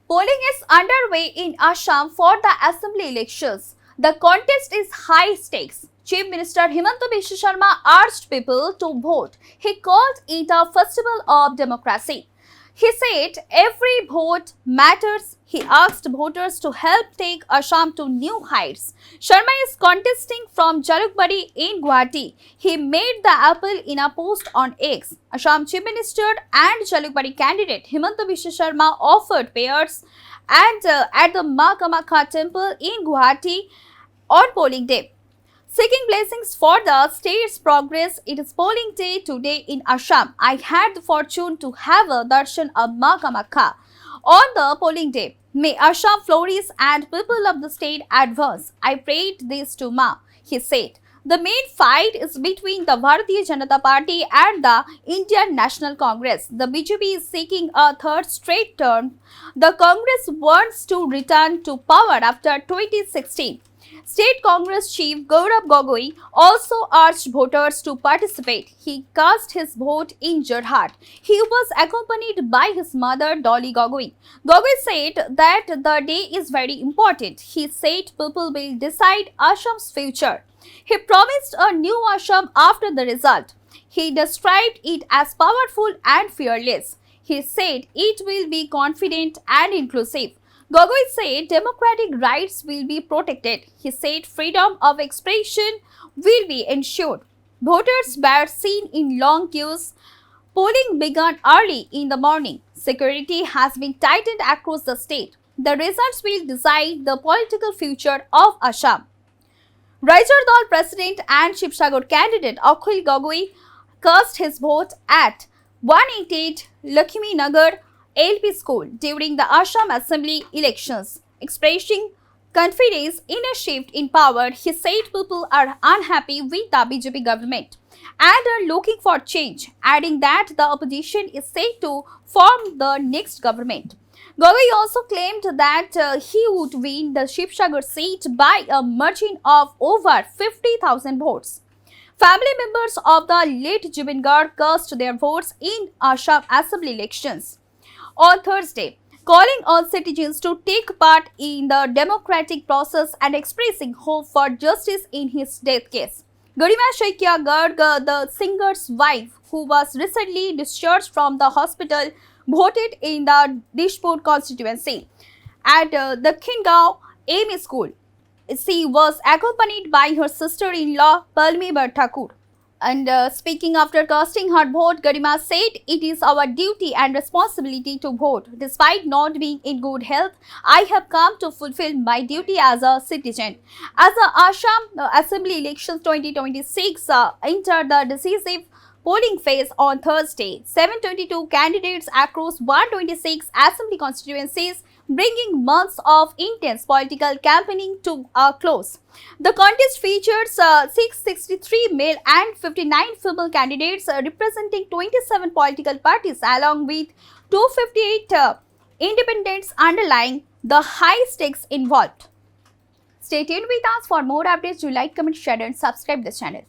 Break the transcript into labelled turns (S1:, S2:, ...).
S1: Polling is underway in Assam for the assembly elections. The contest is high stakes. Chief Minister Himanta Biswa Sharma urged people to vote. He called it a festival of democracy. He said every vote matters. He asked voters to help take Assam to new heights. Sharma is contesting from Jalukbari in Guwahati. He made the appeal in a post on X. Assam Chief Minister and Jalukbari candidate Himanta Biswa Sharma offered prayers and at the Ma Kamakha temple in Guwahati on polling day, seeking blessings for the state's progress. It is polling day today in Assam. I had the fortune to have a darshan of Ma Kamakha on the polling day. May Assam flourish and people of the state advance. I prayed this to Ma, he said. The main fight is between the Bharatiya Janata Party and the Indian National Congress. The BJP is seeking a third straight term. The Congress wants to return to power after 2016. State Congress Chief Gaurav Gogoi also urged voters to participate. He cast his vote in Jorhat. He was accompanied by his mother Dolly Gogoi. Gogoi said that the day is very important. He said people will decide Assam's future. He promised a new Assam after the result. He described it as powerful and fearless. He said it will be confident and inclusive. Gogoi said democratic rights will be protected. He said freedom of expression will be ensured. Voters were seen in long queues. Polling began early in the morning. Security has been tightened across the state. The results will decide the political future of Assam. Raijor Dal President and Shivsagar candidate Akhil Gogoi cast his vote at 188 Lakshmi Nagar LP School during the Assam Assembly elections. Expressing confidence in a shift in power, he said people are unhappy with the BJP government and are looking for change, adding that the opposition is set to form the next government. Gogoi also claimed that he would win the Shivsagar seat by a margin of over 50,000 votes. Family members of the late Jubin Garg cast their votes in Assam Assembly elections on Thursday, calling on citizens to take part in the democratic process and expressing hope for justice in his death case. Garima Shaikya Garg, the singer's wife, who was recently discharged from the hospital, voted in the Dishpur constituency at the Kingaon AM School. She was accompanied by her sister-in-law Palmi Thakur. And speaking after casting her vote, Garima said, "It is our duty and responsibility to vote. Despite not being in good health, I have come to fulfill my duty as a citizen." As the Assam Assembly elections 2026 enter the decisive polling phase on Thursday, 722 candidates across 126 assembly constituencies, bringing months of intense political campaigning to a close. The contest features 663 male and 59 female candidates representing 27 political parties along with 258 independents, underlying the high stakes involved. Stay tuned with us for more updates. Do like, comment, share and subscribe this channel.